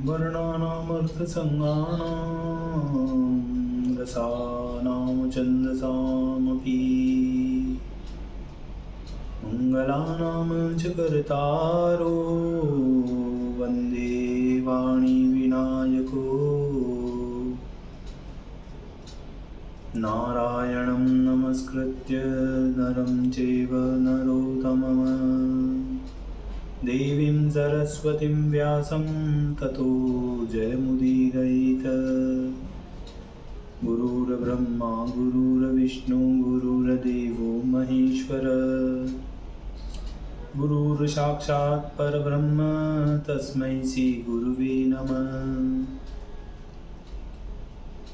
वर्णानामर्थसङ्गानां रसानां छन्दसामपि मङ्गलानां च कर्तारो वन्दे वाणी विनायको नारायणं नमस्कृत्य नरं चैव नरोत्तमं देवीं सरस्वतीं व्यासं ततो जयमुदीरयेत्। गुरुर्ब्रह्मा गुरुर्विष्णु गुरुर्देवो महेश्वर गुरुर्साक्षात् परब्रह्म तस्मै श्री गुरुवे नमः।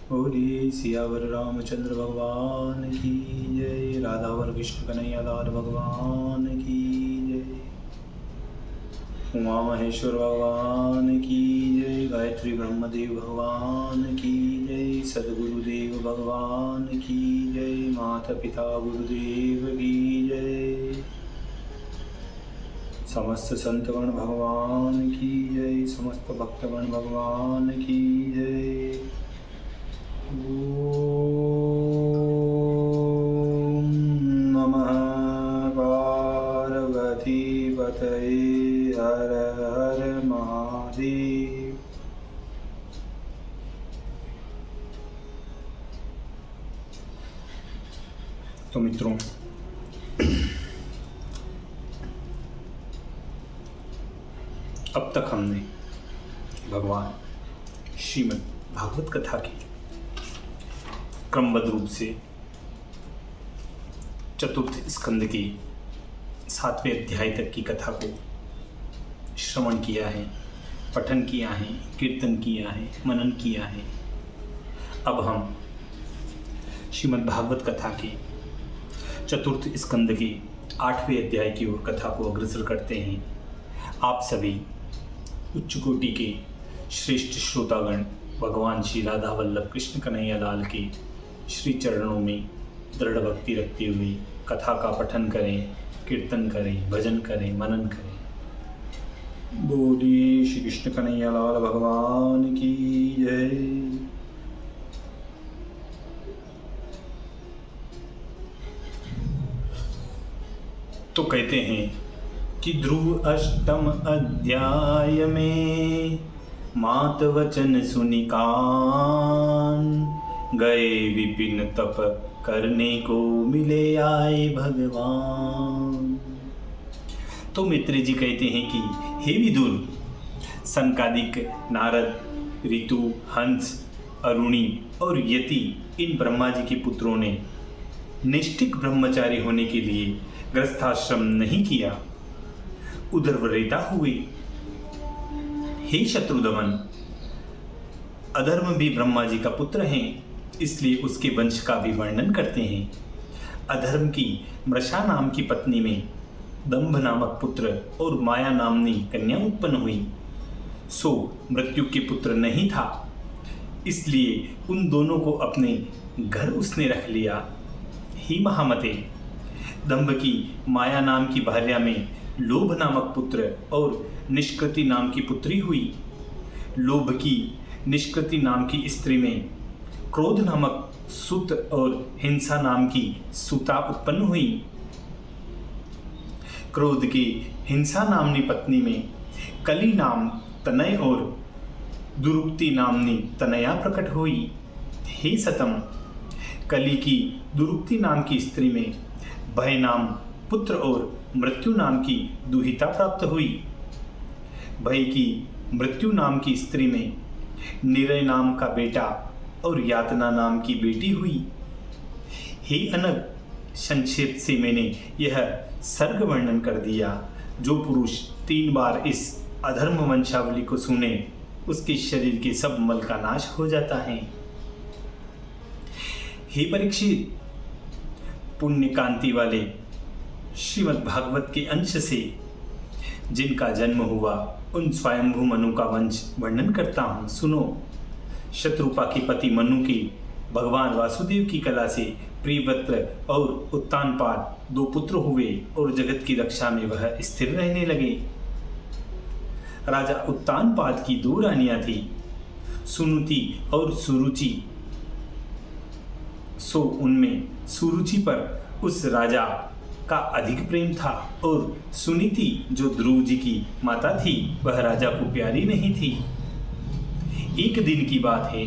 बोलिए सियावर रामचंद्र भगवान की जय, राधावर कृष्ण कन्हैया लाल भगवान की जय, उमा महेश्वर भगवान की जय, गायत्री ब्रह्मदेव भगवान की जय, सद्गुरुदेव भगवान की जय, माता पिता गुरुदेव की जय, समस्त संतगण भगवान की जय, समस्त भक्तगण भगवान की जय। ओम नमः पार्वती पतये हर हर महादेव। तो मित्रों, अब तक हमने भगवान श्रीमद् भागवत कथा की क्रमबद्ध रूप से चतुर्थ स्कंद के 7वें अध्याय तक की कथा को श्रवण किया है, पठन किया है, कीर्तन किया है, मनन किया है। अब हम श्रीमद् भागवत कथा के चतुर्थ स्कंद के 8वें अध्याय की ओर कथा को अग्रसर करते हैं। आप सभी उच्च कोटि के श्रेष्ठ श्रोतागण भगवान श्री राधा वल्लभ कृष्ण कन्हैया लाल के श्री चरणों में दृढ़ भक्ति रखते हुए कथा का पठन करें, कीर्तन करें, भजन करें, मनन करें। बोलिए श्री कृष्ण कन्हैया लाल भगवान की जय। तो कहते हैं कि ध्रुव अष्टम अध्याय में मात वचन सुनिकान गए विपिन तप करने को मिले आए भगवान। तो मित्र जी कहते हैं कि हे विदुर, सनकादिक, नारद, ऋतु, हंस, अरुणी और यति इन ब्रह्मा जी के पुत्रों ने निष्ठिक ब्रह्मचारी होने के लिए गृहस्थाश्रम नहीं किया, उदरवरेता हुए। हे शत्रुदमन, अधर्म भी ब्रह्मा जी का पुत्र हैं, इसलिए उसके वंश का भी वर्णन करते हैं। अधर्म की मृषा नाम की पत्नी में दंभ नामक पुत्र और माया नामनी कन्या उत्पन्न हुई। सो मृत्यु के पुत्र नहीं था, इसलिए उन दोनों को अपने घर उसने रख लिया। ही महामते, दंभ की माया नाम की भार्या में लोभ नामक पुत्र और निष्कृति नाम की पुत्री हुई। लोभ की निष्कृति नाम की स्त्री में क्रोध नामक सुत और हिंसा नाम की सुता उत्पन्न हुई। क्रोध की हिंसा नामनी पत्नी में कली नाम तनय और दुरुक्ति नामनी तनया प्रकट हुई। हे सतम, कली की दुरुक्ति नाम की स्त्री में भय नाम पुत्र और मृत्यु नाम की दुहिता प्राप्त हुई। भय की मृत्यु नाम की स्त्री में निरय नाम का बेटा और यातना नाम की बेटी हुई। हे अनग, संक्षेप से मैंने यह सर्ग वर्णन कर दिया। जो पुरुष 3 बार इस अधर्म वंशावली को सुने, उसके शरीर के सब मल का नाश हो जाता है। हे परीक्षित, पुण्य कांति वाले श्रीमद् भागवत के अंश से जिनका जन्म हुआ, उन स्वयंभू मनु का वंश वर्णन करता हूँ, सुनो। शत्रुपा के पति मनु की भगवान वासुदेव की कला से प्रियव्रत और उत्तानपाद 2 पुत्र हुए और जगत की रक्षा में वह स्थिर रहने लगे। राजा उत्तानपाद की 2 रानियां थी, सुनुति और सुरुचि। सो उनमें सुरुचि पर उस राजा का अधिक प्रेम था और सुनीति जो ध्रुव जी की माता थी वह राजा को प्यारी नहीं थी। एक दिन की बात है,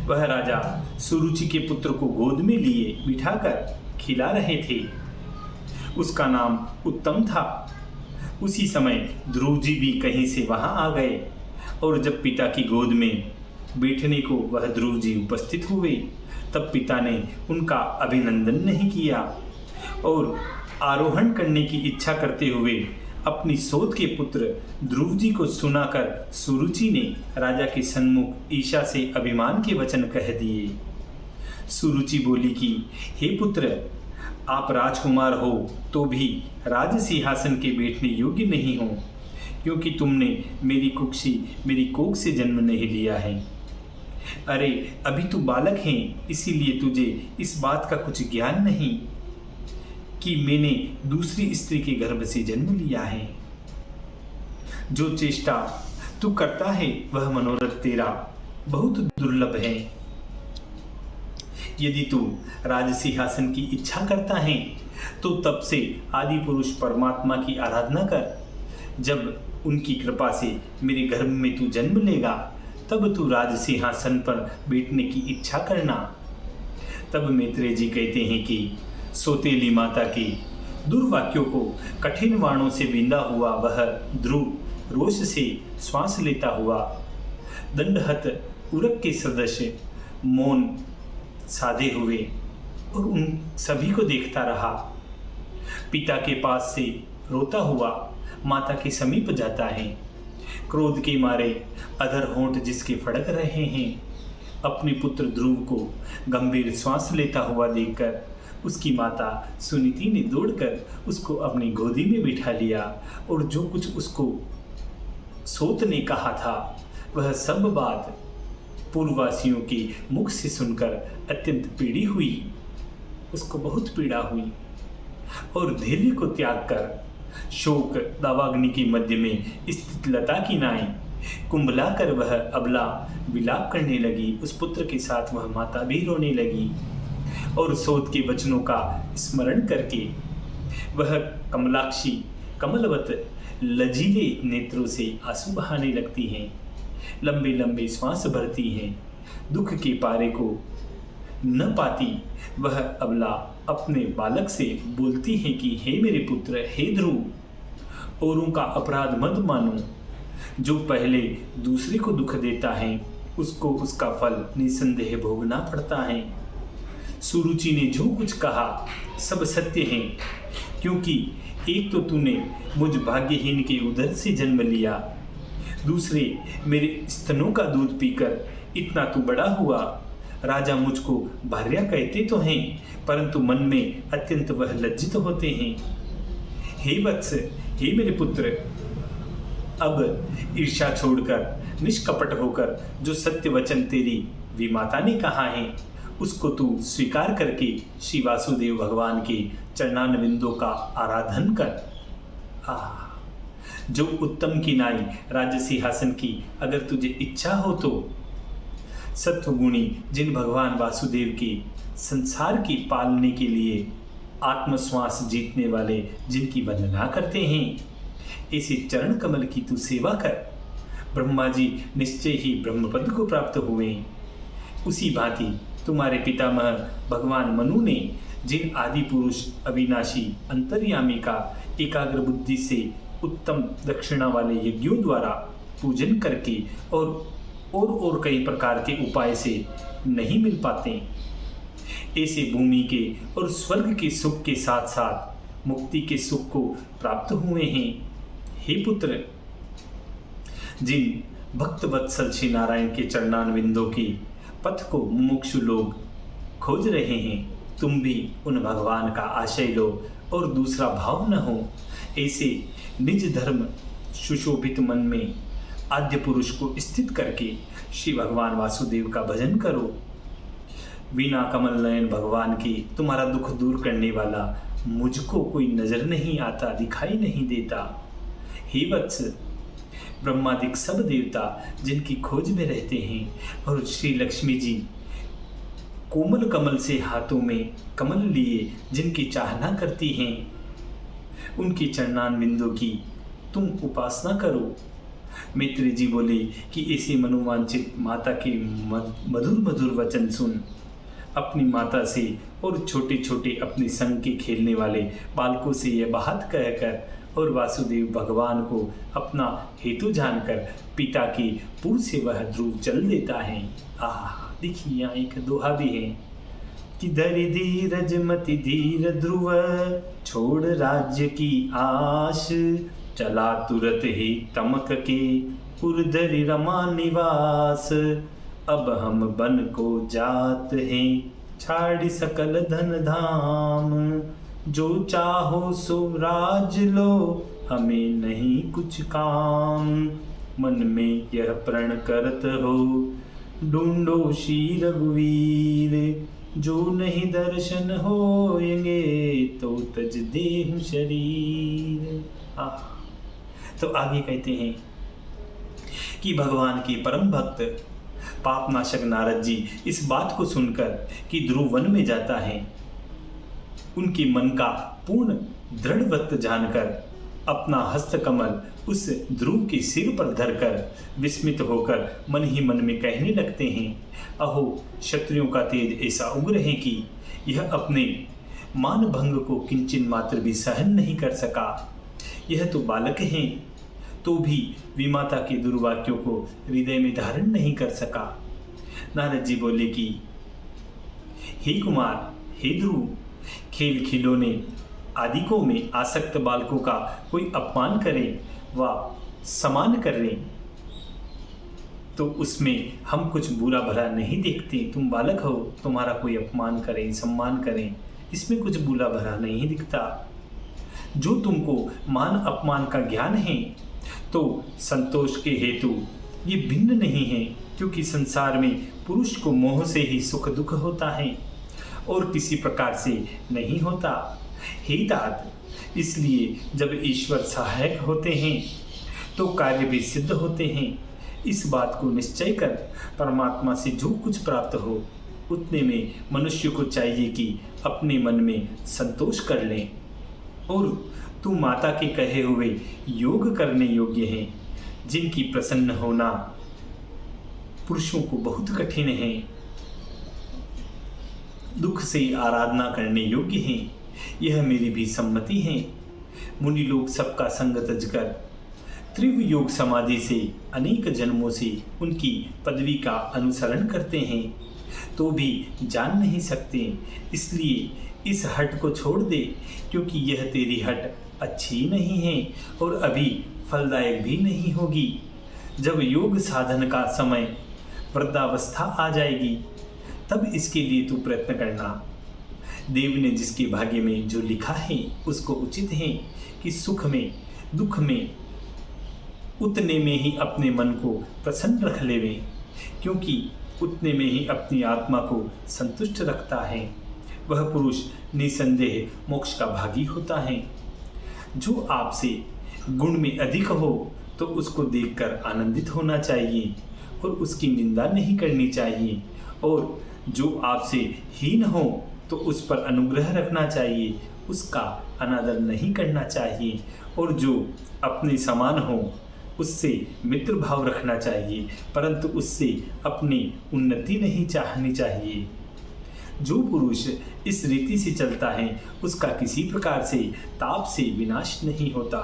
वह राजा सुरुचि के पुत्र को गोद में लिए बिठाकर खिला रहे थे। उसका नाम उत्तम था। उसी समय ध्रुव जी भी कहीं से वहां आ गए और जब पिता की गोद में बैठने को वह ध्रुव जी उपस्थित हुए तब पिता ने उनका अभिनंदन नहीं किया और आरोहण करने की इच्छा करते हुए अपनी सौत के पुत्र ध्रुव जी को सुनाकर सुरुचि ने राजा के सन्मुख ईशा से अभिमान के वचन कह दिए। सुरुचि बोली कि हे पुत्र, आप राजकुमार हो तो भी राज सिंहासन के बैठने योग्य नहीं हो, क्योंकि तुमने मेरी कोख से जन्म नहीं लिया है। अरे अभी तू बालक है, इसीलिए तुझे इस बात का कुछ ज्ञान नहीं कि मैंने दूसरी स्त्री के गर्भ से जन्म लिया है। जो चेष्टा तू करता है वह मनोरथ तेरा बहुत दुर्लभ है। यदि तू राज सिंहासन की इच्छा करता है तो तब से आदि पुरुष परमात्मा की आराधना कर। जब उनकी कृपा से मेरे गर्भ में तू जन्म लेगा तब तू राज सिंहासन पर बैठने की इच्छा करना। तब मैत्रेय जी कहते हैं कि सौतेली माता के दुर्वाक्यों को कठिन वाणों से बींधा हुआ वह ध्रुव रोष से श्वास लेता हुआ दंडहत उरक के सदस्य मौन साधे हुए और उन सभी को देखता रहा। पिता के पास से रोता हुआ माता के समीप जाता है। क्रोध के मारे अधर होंठ जिसके फड़क रहे हैं, अपने पुत्र ध्रुव को गंभीर श्वास लेता हुआ देखकर उसकी माता सुनीति ने दौड़कर उसको अपनी गोदी में बिठा लिया और जो कुछ उसको सोत ने कहा था वह सब बात पूर्ववासियों के मुख से सुनकर अत्यंत पीड़ी हुई। उसको बहुत पीड़ा हुई और धैर्य को त्याग कर शोक दावाग्नि के मध्य में स्थित लता की नाई कुंभलाकर वह अबला विलाप करने लगी। उस पुत्र के साथ वह माता भी रोने लगी और सोत के वचनों का स्मरण करके वह कमलाक्षी कमलवत लजीले नेत्रों से आंसू बहाने लगती हैं, लंबे लंबे श्वास भरती हैं। दुख के पारे को न पाती वह अबला अपने बालक से बोलती है कि हे मेरे पुत्र, हे ध्रुव, औरों का अपराध मत मानो। जो पहले दूसरे को दुख देता है उसको उसका फल निसंदेह भोगना पड़ता है। सुरुचि ने जो कुछ कहा सब सत्य है, क्योंकि एक तो तूने मुझ भाग्यहीन के उदर से जन्म लिया, दूसरे मेरे स्तनों का दूध पीकर इतना तू बड़ा हुआ। राजा मुझको भार्या कहते तो हैं, परंतु मन में अत्यंत वह लज्जित होते हैं। हे वत्स, हे मेरे पुत्र, अब ईर्ष्या छोड़कर निष्कपट होकर जो सत्य वचन तेरी विमाता ने कहा है उसको तू स्वीकार करके श्री वासुदेव भगवान के चरणारविंदों का आराधन कर। जो उत्तम की नाई राज्य सिंहासन की अगर तुझे इच्छा हो तो सत्वगुणी जिन भगवान वासुदेव की संसार की पालने के लिए आत्मश्वास जीतने वाले जिनकी वंदना करते हैं, ऐसे चरण कमल की तू सेवा कर। ब्रह्मा जी निश्चय ही ब्रह्मपद को प्राप्त हुए। उसी भांति तुम्हारे पितामह भगवान मनु ने जिन आदि पुरुष अविनाशी अंतर्यामी का एकाग्र बुद्धि से उत्तम दक्षिणा वाले यज्ञों द्वारा पूजन करके और कई प्रकार के उपाय से नहीं मिल पाते, ऐसे भूमि के और स्वर्ग के सुख के साथ साथ मुक्ति के सुख को प्राप्त हुए हैं। हे पुत्र, जिन भक्त वत्सल श्री नारायण के चरणारविंदों के पथ को मुमुक्षु लोग खोज रहे हैं, तुम भी उन भगवान का आशय लो और दूसरा भाव न हो। ऐसे निज धर्म सुशोभित मन में आद्य पुरुष को स्थित करके श्री भगवान वासुदेव का भजन करो। बिना कमल नयन भगवान की तुम्हारा दुख दूर करने वाला मुझको कोई नजर नहीं आता, दिखाई नहीं देता। हे वत्स, ब्रह्मादिक सब देवता जिनकी खोज में रहते हैं, और श्री लक्ष्मी जी कोमल कमल से हाथों में कमल लिए जिनकी चाहना करती हैं, उनकी चरणान बिंदु की तुम उपासना करो। मैत्री जी बोले कि ऐसे मनोवांछित माता के मधुर मधुर वचन सुन अपनी माता से और छोटे छोटे अपने संग के खेलने वाले बालकों से यह बात कहकर और वासुदेव भगवान को अपना हेतु जानकर पिता के पुर से वह ध्रुव चल देता है। देखिए यहाँ एक दोहा भी है कि धरि धीरज मति धीर ध्रुव छोड़ राज्य की आश, चला तुरत ही तमक के उर्धरि रमा निवास। अब हम बन को जात हैं छाड़ी सकल धन धाम, जो चाहो सो राज लो हमें नहीं कुछ काम। मन में यह प्रण करत हो ढूंढो श्री रघुवीर, जो नहीं दर्शन होएंगे तो तज देहु शरीर। तो आगे कहते हैं कि भगवान के परम भक्त पापनाशक नारद जी इस बात को सुनकर कि ध्रुव वन में जाता है, उनके मन का पूर्ण दृढ़वत जानकर अपना हस्त कमल उस ध्रुव के सिर पर धरकर विस्मित होकर मन ही मन में कहने लगते हैं, अहो क्षत्रियों का तेज ऐसा उग्र है कि यह अपने मान भंग को किंचन मात्र भी सहन नहीं कर सका। यह तो बालक हैं, तो भी विमाता के दुर्वाक्यों को हृदय में धारण नहीं कर सका। नारद जी बोले कि हे कुमार, हे ध्रुव, खेल खिलौने आदिकों में आसक्त बालकों का कोई अपमान करे व समान करे तो उसमें हम कुछ बुरा भला नहीं देखते। तुम बालक हो, तुम्हारा कोई अपमान करे सम्मान करे, इसमें कुछ बुरा भला नहीं दिखता। जो तुमको मान अपमान का ज्ञान है तो संतोष के हेतु ये भिन्न नहीं है, क्योंकि संसार में पुरुष को मोह से ही सुख दुख होता है और किसी प्रकार से नहीं होता। हे तात, इसलिए जब ईश्वर सहायक होते हैं तो कार्य भी सिद्ध होते हैं। इस बात को निश्चय कर परमात्मा से जो कुछ प्राप्त हो उतने में मनुष्य को चाहिए कि अपने मन में संतोष कर लें। और तू माता के कहे हुए योग करने योग्य हैं, जिनकी प्रसन्न होना पुरुषों को बहुत कठिन है, दुख से आराधना करने योग्य हैं, यह मेरी भी सम्मति है। मुनि लोग सबका संग तजकर त्रिव योग समाधि से अनेक जन्मों से उनकी पदवी का अनुसरण करते हैं, तो भी जान नहीं सकते। इसलिए इस हट को छोड़ दे, क्योंकि यह तेरी हट अच्छी नहीं है और अभी फलदायक भी नहीं होगी। जब योग साधन का समय वृद्धावस्था आ जाएगी तब इसके लिए तू प्रयत्न करना। देव ने जिसके भाग्य में जो लिखा है उसको उचित है कि सुख में दुख में उतने में ही अपने मन को प्रसन्न रख लेवे, क्योंकि उतने में ही अपनी आत्मा को संतुष्ट रखता है। वह पुरुष निसंदेह मोक्ष का भागी होता है। जो आपसे गुण में अधिक हो तो उसको देखकर आनंदित होना चाहिए और उसकी निंदा नहीं करनी चाहिए, और जो आपसे हीन हो तो उस पर अनुग्रह रखना चाहिए, उसका अनादर नहीं करना चाहिए, और जो अपने समान हो उससे मित्र भाव रखना चाहिए, परंतु उससे अपनी उन्नति नहीं चाहनी चाहिए। जो पुरुष इस रीति से चलता है उसका किसी प्रकार से ताप से विनाश नहीं होता।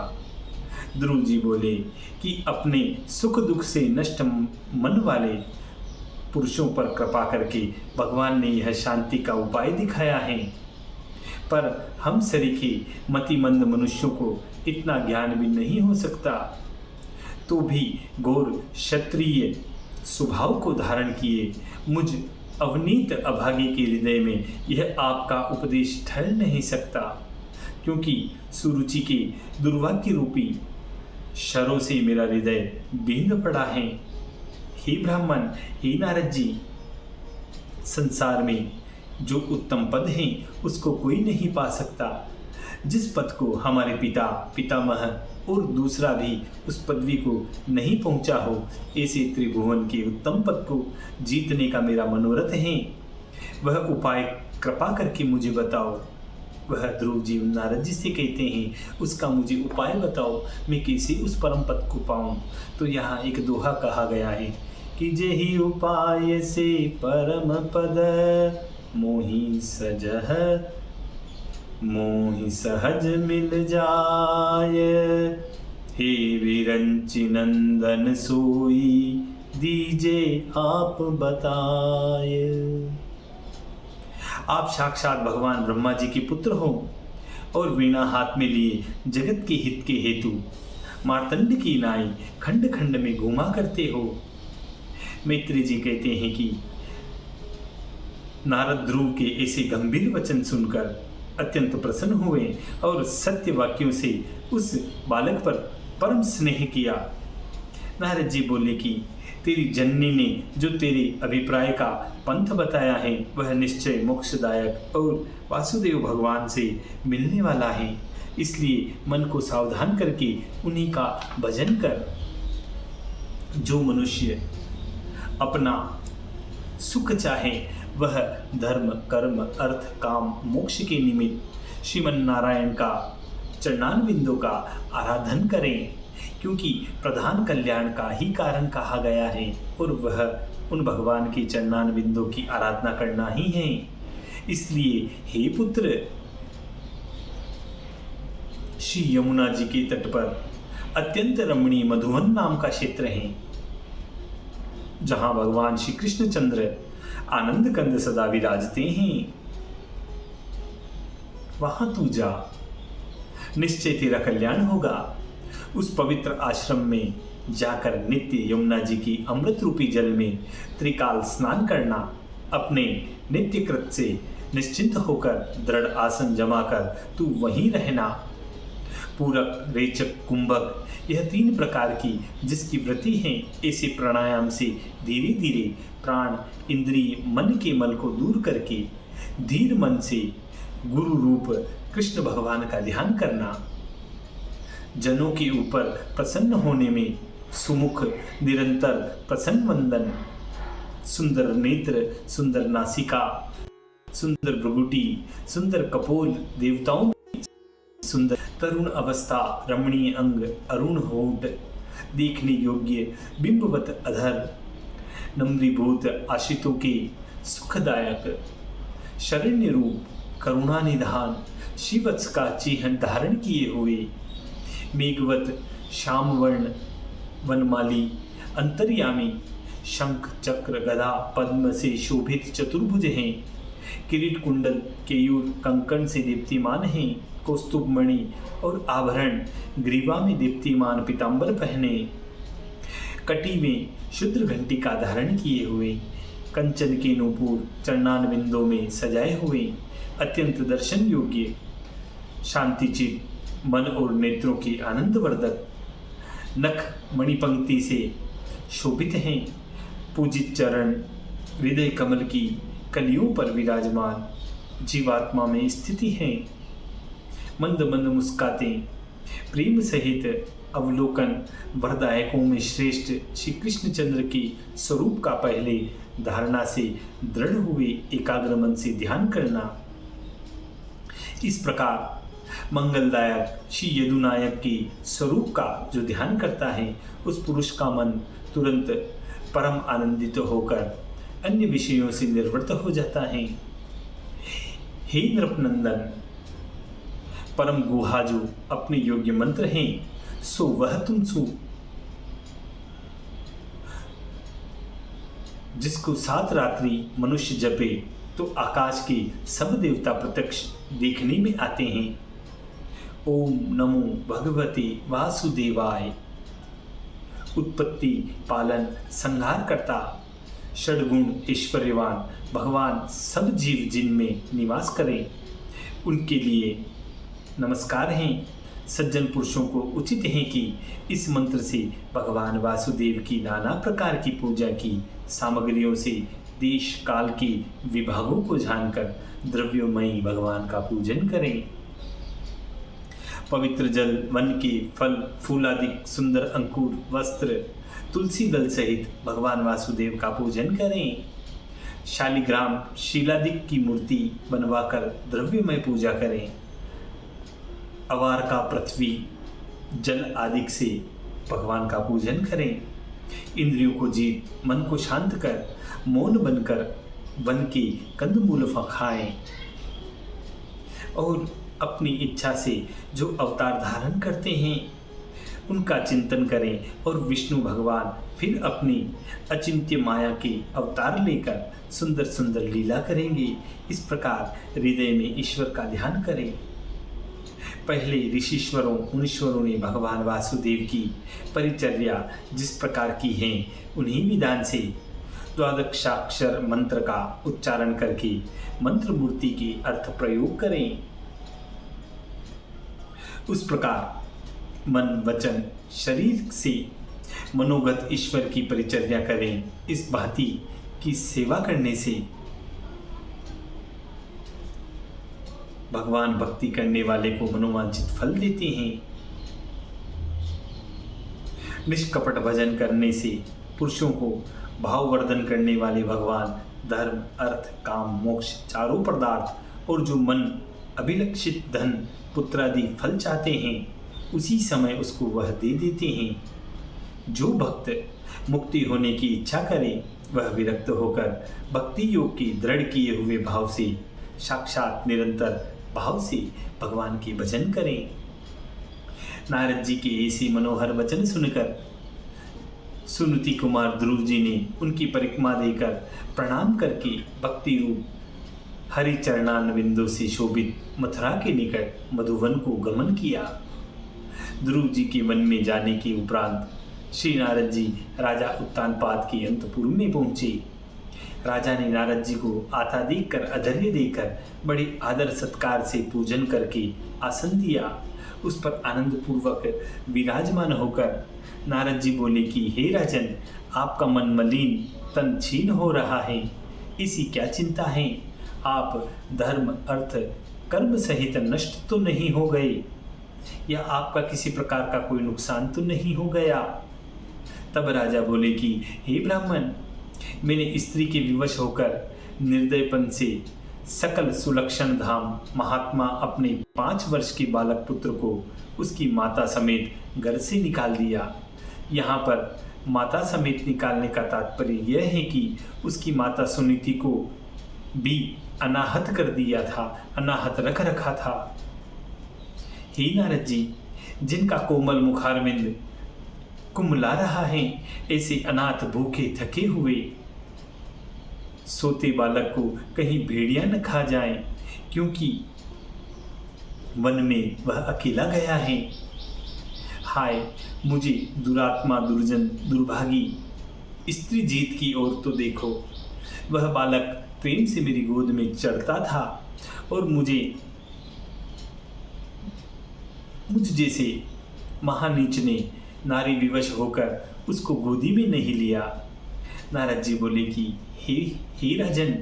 ध्रुव जी बोले कि अपने सुख दुख से नष्ट मन वाले पुरुषों पर कृपा करके भगवान ने यह शांति का उपाय दिखाया है, पर हम सरीखे मतिमंद मनुष्यों को इतना ज्ञान भी नहीं हो सकता। तो भी गौर क्षत्रिय स्वभाव को धारण किए मुझ अवनीत अभागे के हृदय में यह आपका उपदेश ठहर नहीं सकता, क्योंकि सुरुचि के दुर्भाग्य रूपी शरों से मेरा हृदय बींध पड़ा है। हे ब्राह्मण, हे नारद जी, संसार में जो उत्तम पद है उसको कोई नहीं पा सकता, जिस पद को हमारे पिता पितामह और दूसरा भी उस पदवी को नहीं पहुंचा हो, ऐसे त्रिभुवन के उत्तम पद को जीतने का मेरा मनोरथ है। वह उपाय कृपा करके मुझे बताओ। वह ध्रुव जी नारद जी से कहते हैं, उसका मुझे उपाय बताओ, मैं कैसे उस परम पद को पाऊं। तो यहाँ एक दोहा कहा गया है कि जेहि उपाय से परम पद मोहि सहज मिल जाय। हे विरंचि नंदन सोई दीजे आप बताय। आप साक्षात भगवान ब्रह्मा जी के पुत्र हो और वीणा हाथ में लिए जगत के हित के हेतु मार्तंड की नाई खंड खंड में घूमा करते हो। मैत्री जी कहते हैं कि नारद ध्रुव के ऐसे गंभीर वचन सुनकर अत्यंत प्रसन्न हुए और सत्य वाक्यों से उस बालक पर परम स्नेह किया। नारद जी बोले कि तेरी जननी ने जो तेरे अभिप्राय का पंथ बताया है वह निश्चय मोक्षदायक और वासुदेव भगवान से मिलने वाला है, इसलिए मन को सावधान करके उन्हीं का भजन कर। जो मनुष्य अपना सुख चाहे वह धर्म कर्म अर्थ काम मोक्ष के निमित्त श्रीमन नारायण का चरणारविंदों का आराधन करें, क्योंकि प्रधान कल्याण का ही कारण कहा गया है और वह उन भगवान के चरणारविंदों की आराधना करना ही है। इसलिए हे पुत्र, श्री यमुना जी के तट पर अत्यंत रमणीय मधुवन नाम का क्षेत्र है, जहां भगवान श्री कृष्णचंद्र आनंद कंद सदा विराजते हैं। वहां तू जा, निश्चय तेरा कल्याण होगा। उस पवित्र आश्रम में जाकर नित्य यमुना जी की अमृत रूपी जल में त्रिकाल स्नान करना, अपने नित्य कृत से निश्चिंत होकर दृढ़ आसन जमाकर तू वहीं रहना। पूरक रेचक कुंभक यह 3 प्रकार की जिसकी वृत्ति है, ऐसे प्राणायाम से धीरे धीरे प्राण इंद्रिय मन के मल को दूर करके धीर मन से गुरु रूप कृष्ण भगवान का ध्यान करना। जनों के ऊपर प्रसन्न होने में सुमुख निरंतर प्रसन्न वंदन, सुंदर नेत्र, सुंदर नासिका, सुंदर भ्रुगुटी, सुंदर कपोल, देवताओं में सुंदर तरुण अवस्था, रमणीय अंग, अरुण होठ, देखने योग्य बिंबवत अधर, नम्रीभूत आश्रितों के सुखदायक शरण्य रूप, करुणा निधान, शिवत्स का चिन्ह धारण किए हुए, मेघवत श्यामवर्ण वनमाली, अंतर्यामी, शंख चक्र गदा पद्म से शोभित चतुर्भुज हैं, किरीट कुंडल केयूर कंकण से दीप्तिमान हैं, कौस्तुभ मणि और आभरण ग्रीवा में दीप्तिमान पीतांबर पहने, कटी में शुद्र घंटी का धारण किए हुए, कंचन के नूपुर चरणारविंदों में सजाए हुए, अत्यंत दर्शन योग्य, शांतिचित मन और नेत्रों की आनंदवर्धक, नख मणिपंक्ति से शोभित हैं, पूजित चरण हृदय कमल की कलियों पर विराजमान, जीवात्मा में स्थिति हैं, मंद मंद मुस्काते, प्रेम सहित अवलोकन वरदायकों में श्रेष्ठ श्री कृष्णचंद्र के स्वरूप का पहले धारणा से दृढ़ हुए एकाग्र मन से ध्यान करना। इस प्रकार मंगलदायक श्री यदुनायक के स्वरूप का जो ध्यान करता है, उस पुरुष का मन तुरंत परम आनंदित होकर अन्य विषयों से निर्वृत्त हो जाता है। हे नृपनंदन, परम गुहा जो अपने योग्य मंत्र हैं, सो वह तुम सु जिसको 7 रात्रि मनुष्य जपे तो आकाश के सब देवता प्रत्यक्ष देखने में आते हैं। ओम नमो भगवते वासुदेवाय। उत्पत्ति पालन संहार करता षडगुण ऐश्वर्यवान भगवान सब जीव जिनमें निवास करें उनके लिए नमस्कार हैं। सज्जन पुरुषों को उचित है कि इस मंत्र से भगवान वासुदेव की नाना प्रकार की पूजा की सामग्रियों से देश काल के विभागों को जानकर द्रव्योमयी भगवान का पूजन करें। पवित्र जल, वन के फल फूल आदि सुंदर अंकुर, वस्त्र, तुलसी दल सहित भगवान वासुदेव का पूजन करें। शालिग्राम शिलादिक की मूर्ति बनवाकर द्रव्यमय पूजा करें। अवार का पृथ्वी जल आदि से भगवान का पूजन करें। इंद्रियों को जीत, मन को शांत कर मौन बनकर वन के कंदमूल खाएं और अपनी इच्छा से जो अवतार धारण करते हैं उनका चिंतन करें और विष्णु भगवान फिर अपनी अचिंत्य माया के अवतार लेकर सुंदर सुंदर लीला करेंगे। इस प्रकार हृदय में ईश्वर का ध्यान करें। पहले ऋषिश्वरों मुनीश्वरों ने भगवान वासुदेव की परिचर्या जिस प्रकार की है उन्हीं विधान से द्वादशाक्षर मंत्र का उच्चारण करके मंत्र मूर्ति के अर्थ प्रयोग करें। उस प्रकार मन वचन शरीर से मनोगत ईश्वर की परिचर्या करें। इस भांति की सेवा करने से भगवान भक्ति करने वाले को मनोवांछित फल देते हैं। निष्कपट भजन करने से पुरुषों को भाववर्धन करने वाले भगवान धर्म, अर्थ, काम, मोक्ष चारों पदार्थ और जो मन अभिलक्षित धन, पुत्र आदि फल चाहते हैं उसी समय उसको वह दे देते हैं। जो भक्त मुक्ति होने की इच्छा करे वह विरक्त होकर भक्ति योग के दृढ़ किए हुए भाव से साक्षात निरंतर भाव से भगवान के भजन करें। नारद जी के ऐसे मनोहर वचन सुनकर सुनति कुमार ध्रुव जी ने उनकी परिक्रमा देकर प्रणाम करके भक्ति रूप हरि चरणान बिंदु से शोभित मथुरा के निकट मधुवन को गमन किया। ध्रुव जी के वन में जाने के उपरांत श्री नारद जी राजा उत्तानपाद के अंतपुर में पहुंचे। राजा ने नारद जी को आता देखकर अधर्य देकर बड़े आदर सत्कार से पूजन करके आसन दिया। उस पर आनंद पूर्वक विराजमान होकर नारद जी बोले कि हे राजन, आपका मन मलिन तन छीन हो रहा है, इसी क्या चिंता है? आप धर्म अर्थ कर्म सहित नष्ट तो नहीं हो गए, या आपका किसी प्रकार का कोई नुकसान तो नहीं हो गया? तब राजा बोले कि हे ब्राह्मण, मैंने स्त्री के विवश होकर निर्दयपन से सकल सुलक्षण धाम महात्मा अपने 5 वर्ष के बालक पुत्र को उसकी माता समेत घर से निकाल दिया। यहाँ पर माता समेत निकालने का तात्पर्य यह है कि उसकी माता सुनीति को भी अनाहत कर दिया था, अनाहत रख रखा था। हे नारद जी, जिनका कोमल मुखारविंद कुमला रहा है, ऐसे अनाथ भूखे थके हुए सोते बालक को कहीं भेड़िया न खा जाए, क्योंकि वन में वह अकेला गया है। हाय मुझे दुरात्मा, दुर्जन, दुर्भागी स्त्री जीत की ओर तो देखो। वह बालक प्रेम से मेरी गोद में चढ़ता था और मुझ जैसे महानीच ने नारी विवश होकर उसको गोदी में नहीं लिया। नारद जी बोले कि हे राजन,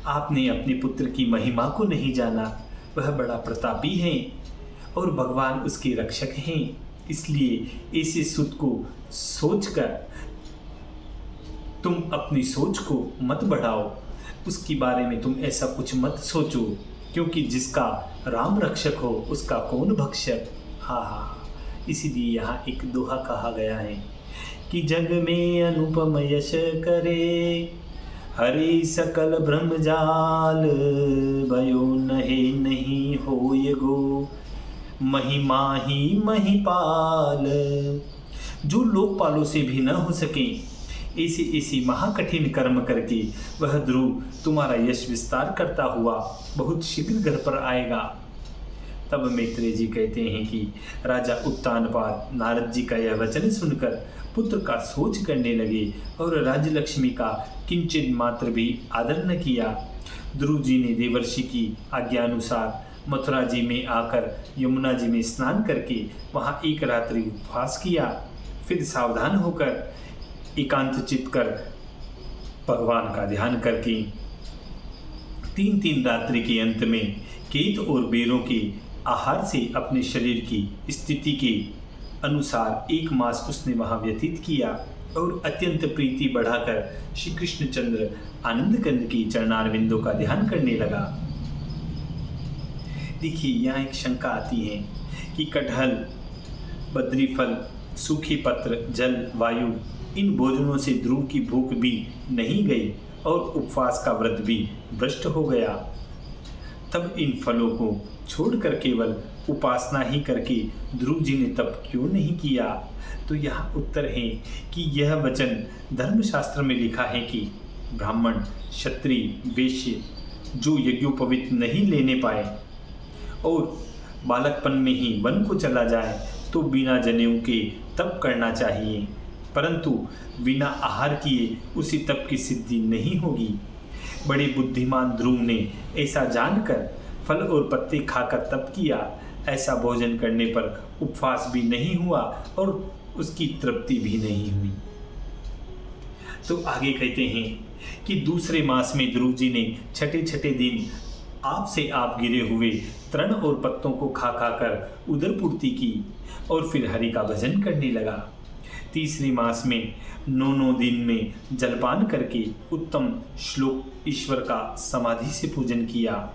आपने अपने पुत्र की महिमा को नहीं जाना। वह बड़ा प्रतापी है और भगवान उसके रक्षक हैं, इसलिए ऐसे सुत को सोचकर तुम अपनी सोच को मत बढ़ाओ। उसके बारे में तुम ऐसा कुछ मत सोचो, क्योंकि जिसका राम रक्षक हो उसका कौन भक्षक। हाँ, इसीलिए यहाँ एक दोहा कहा गया है कि जग में अनुपम यश करे, हरि सकल ब्रह्म जाल, भयो नहे नहीं होय गो, महिमा ही महिपाल। जो लोकपालों से भी न हो सके, ऐसे ऐसे महाकठिन कर्म करके वह ध्रुव तुम्हारा यश विस्तार करता हुआ बहुत शीघ्र घर पर आएगा। तब मैत्रेय जी कहते हैं कि राजा उत्तानपाद नारद जी का यह वचन सुनकर पुत्र का सोच करने लगे और राज्यलक्ष्मी का किंचित मात्र भी आदर न किया। ध्रुव जी ने देवर्षि की आज्ञानुसार मथुरा जी में आकर यमुना जी में स्नान करके वहाँ एक रात्रि उपवास किया। फिर सावधान होकर एकांत चित्त कर भगवान का ध्यान करके 3 रात्रि के अंत में केत और बेरों के आहार से अपने शरीर की स्थिति के अनुसार 1 मास उसने वहाँ व्यतीत किया और अत्यंत प्रीति बढ़ाकर श्री कृष्णचंद्र आनंद कंद की चरणारविंदों का ध्यान करने लगा। देखिए, यहाँ एक शंका आती है कि कटहल, बद्री फल, सूखे पत्र, जल, वायु, इन भोजनों से ध्रुव की भूख भी नहीं गई और उपवास का व्रत भी भ्रष्ट हो गया। तब इन फलों को छोड़कर केवल उपासना ही करके ध्रुव जी ने तप क्यों नहीं किया? तो यह उत्तर है कि यह वचन धर्मशास्त्र में लिखा है कि ब्राह्मण, क्षत्रिय, वैश्य जो यज्ञोपवीत नहीं लेने पाए और बालकपन में ही वन को चला जाए तो बिना जनेऊ के तप करना चाहिए, परंतु बिना आहार किए उसी तप की सिद्धि नहीं होगी। बड़े बुद्धिमान ध्रुव ने ऐसा जानकर फल और पत्ते खाकर तप किया। ऐसा भोजन करने पर उपवास भी नहीं हुआ और उसकी तृप्ति भी नहीं हुई। तो आगे कहते हैं कि दूसरे मास में ध्रुव जी ने छठे छठे दिन आप से आप गिरे हुए तृण और पत्तों को खा कर उदर पूर्ति की और फिर हरि का भजन करने लगा। तीसरे मास में 9 दिन में जलपान करके उत्तम श्लोक ईश्वर का समाधि से पूजन किया।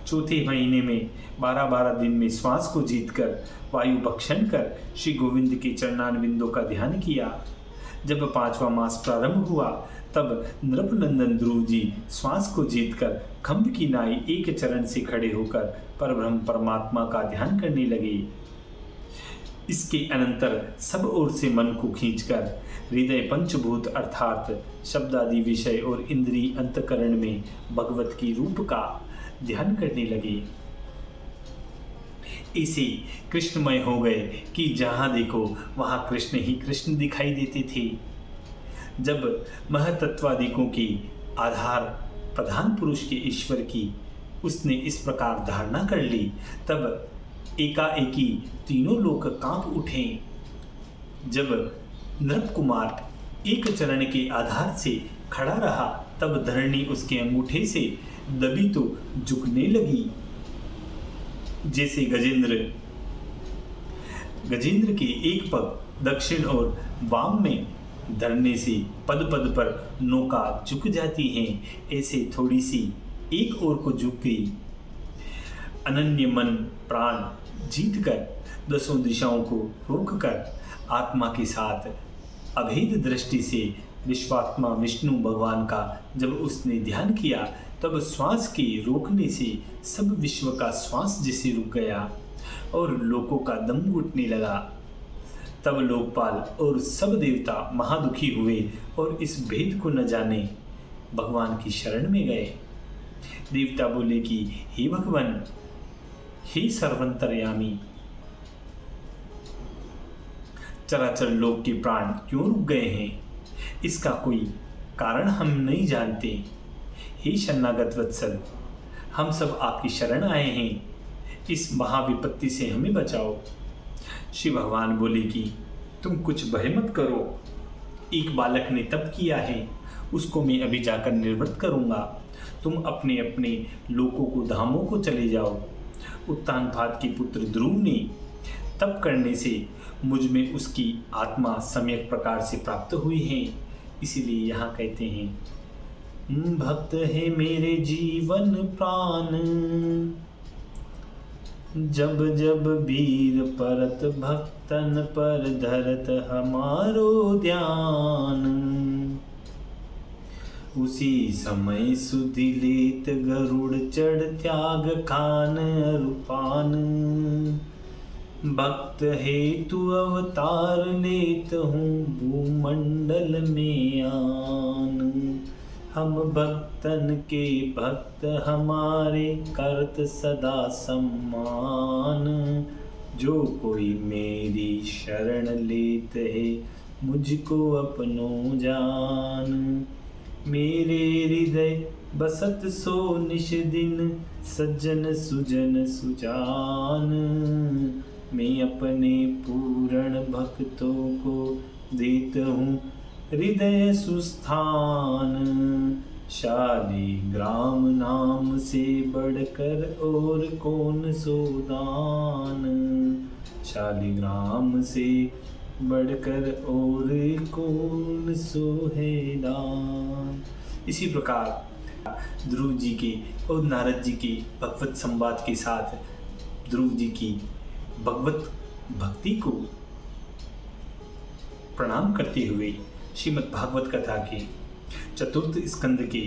चौथे महीने में 12 दिन में श्वास को जीतकर वायु भक्षण कर श्री गोविंद के चरणारविंदों का ध्यान किया। जब 5वां मास प्रारंभ हुआ तब नृपनंदन ध्रुव जी श्वास को जीतकर खंभ की नाई एक चरण से खड़े होकर परब्रह्म परमात्मा का ध्यान करने लगे। इसके अनंतर सब ओर से मन को खींचकर हृदय पंचभूत अर्थात शब्द आदि विषय और इंद्रिय अंतकरण में भगवत की रूप का ध्यान करने लगे। इसे कृष्णमय हो गए कि जहाँ देखो वहाँ कृष्ण ही कृष्ण दिखाई देते थे। जब महतत्वादिकों की आधार प्रधान पुरुष के ईश्वर की उसने इस प्रकार धारणा कर ली, तब एकाएकी तीनों लोग कांप उठे। जब नृप कुमार एक चरण के आधार से खड़ा रहा तब धरणी उसके अंगूठे से दबी तो झुकने लगी। जैसे गजेंद्र के एक पग दक्षिण और वाम में धरने से पद पद पर नौका झुक जाती है, ऐसे थोड़ी सी एक ओर को झुक गई। अनन्य मन प्राण जीतकर 10 दिशाओं को रोककर आत्मा के साथ अभेद दृष्टि से विश्वात्मा विष्णु भगवान का जब उसने ध्यान किया तब श्वास के रोकने से सब विश्व का श्वास जैसे रुक गया और लोगों का दम घुटने लगा। तब लोकपाल और सब देवता महादुखी हुए और इस भेद को न जाने भगवान की शरण में गए। देवता बोले कि हे भगवान, हे सर्वंतर्यामी, चराचर लोक के प्राण क्यों रुक गए हैं? इसका कोई कारण हम नहीं जानते। हे शरणागत वत्सल, हम सब आपकी शरण आए हैं, इस महाविपत्ति से हमें बचाओ। श्री भगवान बोले कि तुम कुछ भय मत करो, एक बालक ने तप किया है, उसको मैं अभी जाकर निर्वृत्त करूँगा। तुम अपने अपने लोकों को धामों को चले जाओ। उत्तानपाद के पुत्र ध्रुव ने तप करने से मुझ में उसकी आत्मा सम्यक प्रकार से प्राप्त हुई है, इसीलिए यहाँ कहते हैं भक्त है मेरे जीवन प्राण, जब जब वीर परत भक्तन पर धरत हमारो ध्यान, उसी समय सुधि लेत गरुड़ चढ़ त्याग खान अरुपान, भक्त हेतु अवतार लेत हूँ भूमंडल में आन, हम भक्तन के भक्त हमारे करत सदा सम्मान, जो कोई मेरी शरण लेत है मुझको अपनो जान, मेरे हृदय बसत सो निश दिन सज्जन सुजन सुजान, मैं अपने पूर्ण भक्तों को देता हूँ हृदय सुस्थान, शालिग्राम नाम से बढ़कर और कौन सो दान, शालिग्राम से बढ़कर और कौन सो है दान। इसी प्रकार ध्रुव जी के और नारद जी के भगवत संवाद के साथ ध्रुव जी की भगवत भक्ति को प्रणाम करते हुए श्रीमद् भागवत कथा के चतुर्थ स्कंद के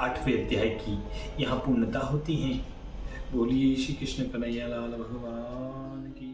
8वें अध्याय की यहाँ पूर्णता होती है। बोलिए श्री कृष्ण कन्हैया लाल भगवान की।